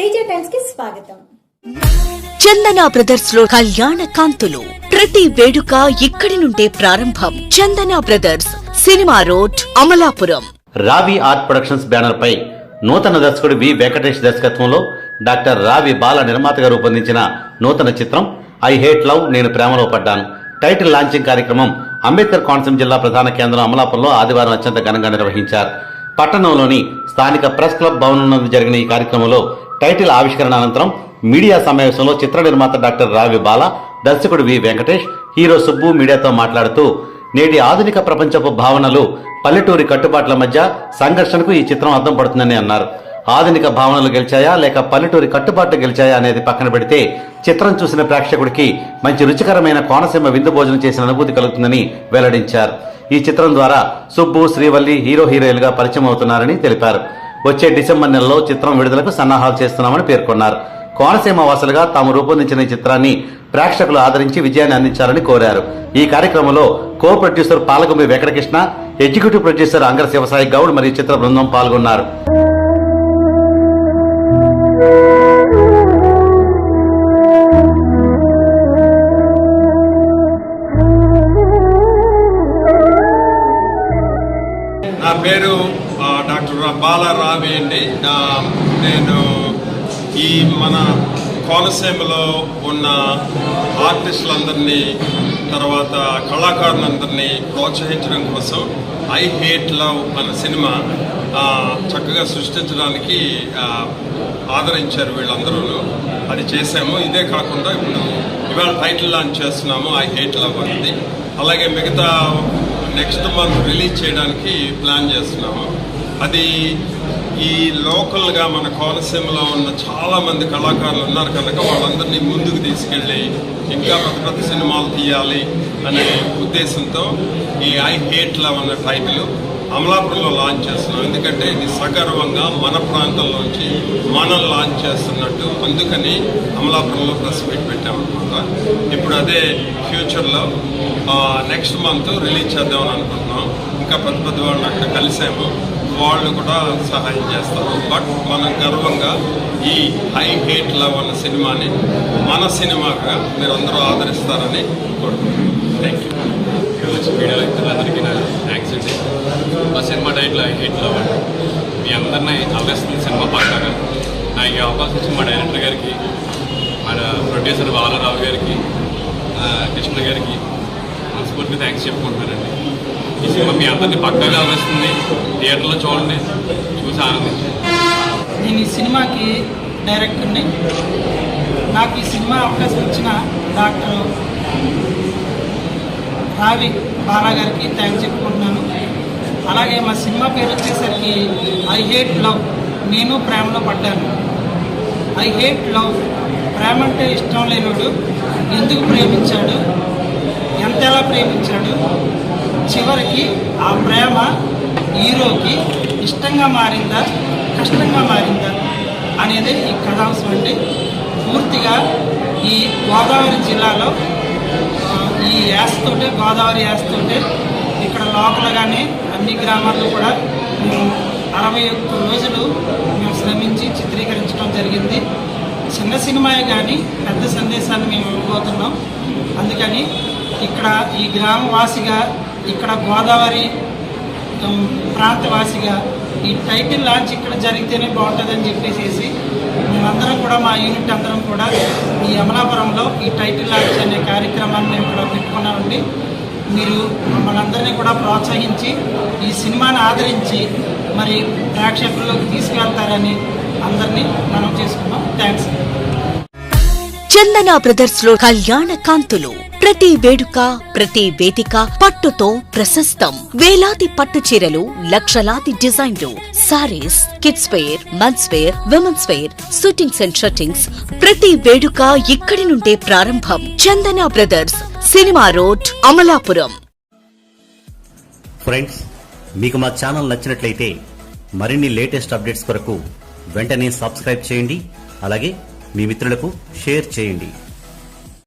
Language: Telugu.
తేజ టైమ్స్ కి స్వాగతం. చందన బ్రదర్స్ లో కళ్యాణ కాంతులు. ప్రతి వేడుక ఇక్కడి నుండే ప్రారంభం. Chandana brothers, cinema road, Amalapuram. రావి ఆర్ట్ ప్రొడక్షన్స్ బ్యానర్ పై నూతన దర్శకుడు వి వెంకటేష్ దర్శకత్వంలో డాక్టర్ రావి బాల నిర్మాతగా రూపొందించిన నూతన చిత్రం ఐ హేట్ లవ్, నేను ప్రేమలో పడ్డాను టైటిల్ లాంచింగ్ కార్యక్రమం అంబేద్కర్ కోనసీమ జిల్లా ప్రధాన కేంద్రం అమలాపురంలో ఆదివారం అత్యంత ఘనంగా నిర్వహించారు. పట్టణంలోని స్థానిక ప్రెస్ క్లబ్ భవనం నందు జరిగిన ఈ కార్యక్రమంలో టైటిల్ ఆవిష్కరణ అనంతరం మీడియా సమావేశంలో చిత్ర నిర్మాత డాక్టర్ రావి బాల, దర్శకుడు వి వెంకటేష్, హీరో సుబ్బు మీడియాతో మాట్లాడుతూ నేటి ఆధునిక ప్రపంచపు భావనలు, పల్లెటూరి కట్టుబాట్ల మధ్య సంఘర్షణకు ఈ చిత్రం అద్దం పడుతుందని అన్నారు. ఆధునిక భావనలు గెలిచాయా లేక పల్లెటూరి కట్టుబాట్లు గెలిచాయా అనేది పక్కన పెడితే చిత్రం చూసిన ప్రేక్షకుడికి మంచి రుచికరమైన కోనసీమ విందు భోజనం చేసిన అనుభూతి కలుగుతుందని వెల్లడించారు. ఈ చిత్రం ద్వారా సుబ్బు, శ్రీవల్లి హీరోయిన్లుగా పరిచయం అవుతున్నారని తెలిపారు. వచ్చే డిసెంబర్ నెలలో చిత్రం విడుదలకు సన్నాహాలు చేస్తున్నామని పేర్కొన్నారు. కోనసీమ వాసులుగా తాము రూపొందించిన ఈ చిత్రాన్ని ప్రేక్షకులు ఆదరించి విజయాన్ని అందించాలని కోరారు. ఈ కార్యక్రమంలో co producer Palagumbi Venkatakrishna, executive producer Angara Sivasai Goud మరియు చిత్ర బృందం పాల్గొన్నారు. నా పేరు డాక్టర్ బాల రావి అండి. నేను ఈ మన కోనసీమలో ఉన్న ఆర్టిస్టులందరినీ, తర్వాత కళాకారులందరినీ ప్రోత్సహించడం కోసం ఐ హేట్ లవ్ అనే సినిమా చక్కగా సృష్టించడానికి ఆదరించారు వీళ్ళందరూ. అది చేసాము. ఇదే కాకుండా ఇప్పుడు ఇవాళ టైటిల్ లాంచ్ చేస్తున్నాము ఐ హేట్ లవ్ అనేది. అలాగే మిగతా నెక్స్ట్ మంత్ రిలీజ్ చేయడానికి ప్లాన్ చేస్తున్నాము. అది ఈ లోకల్గా మన కోనసీమలో ఉన్న చాలామంది కళాకారులు ఉన్నారు కనుక వాళ్ళందరినీ ముందుకు తీసుకెళ్ళి ఇంకా పెద్ద పెద్ద సినిమాలు తీయాలి అనే ఉద్దేశంతో ఈ ఐ హేట్ లవ్ అన్న టైటిల్ అమలాపురంలో లాంచ్ చేస్తున్నాం. ఎందుకంటే ఇది సగర్వంగా మన ప్రాంతంలోంచి మనం లాంచ్ చేస్తున్నట్టు, అందుకని అమలాపురంలో ప్రెస్ మీట్ పెట్టామన్నమాట. ఇప్పుడు అదే ఫ్యూచర్లో నెక్స్ట్ మంత్ రిలీజ్ చేద్దామని అనుకుంటున్నాం. ఇంకా పెద్ద పెద్ద వాళ్ళని అక్కడ కలిసాము, వాళ్ళు కూడా సహాయం చేస్తారు. బట్ మనం గర్వంగా ఈ ఐ హేట్ లవ్ అన్న సినిమాని మన సినిమాగా మీరు అందరూ ఆదరిస్తారని కోరుకుంటున్నాను. Thank you. మీడియా వ్యక్తులందరికీ నా థ్యాంక్స్ అండి. మా cinema title I hate love అండి. మీ అందరినీ అలరిస్తుంది సినిమా పక్కగా. నాకు ఈ అవకాశం ఇచ్చిన మా డైరెక్టర్ గారికి, మన ప్రొడ్యూసర్ బాలరావు గారికి, కృష్ణ గారికి మనస్ఫూర్తిగా థ్యాంక్స్ చెప్పుకుంటున్నానండి. ఈ సినిమా మీ అందరినీ పక్కగా అలరిస్తుంది. థియేటర్లో చూడండి, చూసి ఆనందించండి. నేను ఈ సినిమాకి డైరెక్టర్ని. నాకు ఈ సినిమా అవకాశం ఇచ్చిన డాక్టర్ రావి బాలా గారికి థ్యాంక్స్ చెప్పుకుంటున్నాను. అలాగే మా సినిమా పేరు వచ్చేసరికి ఐ హేట్ లవ్, నేను ప్రేమలో పడ్డాను. ఐ హేట్ లవ్, ప్రేమ అంటే ఇష్టం లేనివాడు ఎందుకు ప్రేమించాడు, ఎంతలా ప్రేమించాడు, చివరికి ఆ ప్రేమ హీరోకి ఇష్టంగా మారిందా కష్టంగా మారిందా అనేది ఈ కథాంశం అండి. పూర్తిగా ఈ గోదావరి జిల్లాలో ఈ యాస్తోటే, గోదావరి యాస్తోటే ఇక్కడ లోకల్గానే అన్ని గ్రామాల్లో కూడా మేము 61 రోజులు మేము శ్రమించి చిత్రీకరించడం జరిగింది. చిన్న సినిమాయే కానీ పెద్ద సందేశాన్ని మేము ఇవ్వబోతున్నాం. అందుకని ఇక్కడ ఈ గ్రామవాసిగా, ఇక్కడ గోదావరి ప్రాంతవాసిగా ఈ టైటిల్ లాంచ్ ఇక్కడ జరిగితేనే బాగుంటుందని చెప్పేసి మేమందరం కూడా, మా యూనిట్ అందరం కూడా ఈ అమలాపురంలో ఈ టైటిల్ లాంచ్ అనే కార్యక్రమాన్ని మేము కూడా పెట్టుకున్నామండి. మీరు మమ్మల్ని అందరినీ కూడా ప్రోత్సహించి ఈ సినిమాని ఆదరించి మరి ప్రేక్షకుల్లోకి తీసుకువెళ్తారని అందరినీ మనం చేసుకున్నాం. థ్యాంక్స్. చందన బ్రదర్స్ లో కళ్యాణ కాంతులు. ప్రతి వేడుక, ప్రతి వేదిక పట్టుతో ప్రశస్తం. వేలాది పట్టు చీరలు, లక్షలాది డిజైన్లు, saris, kids wear, men's wear, women's wear, suitings and shirtings. ప్రతి వేడుక ఇక్కడి నుండే ప్రారంభం. Chandana brothers, cinema road, Amalapuram. Friends, మీకు మా ఛానల్ నచ్చినట్లయితే మరిన్ని లేటెస్ట్ అప్డేట్స్ కొరకు వెంటనే సబ్స్క్రైబ్ చేయండి. అలాగే మీ మిత్రులకు షేర్ చేయండి.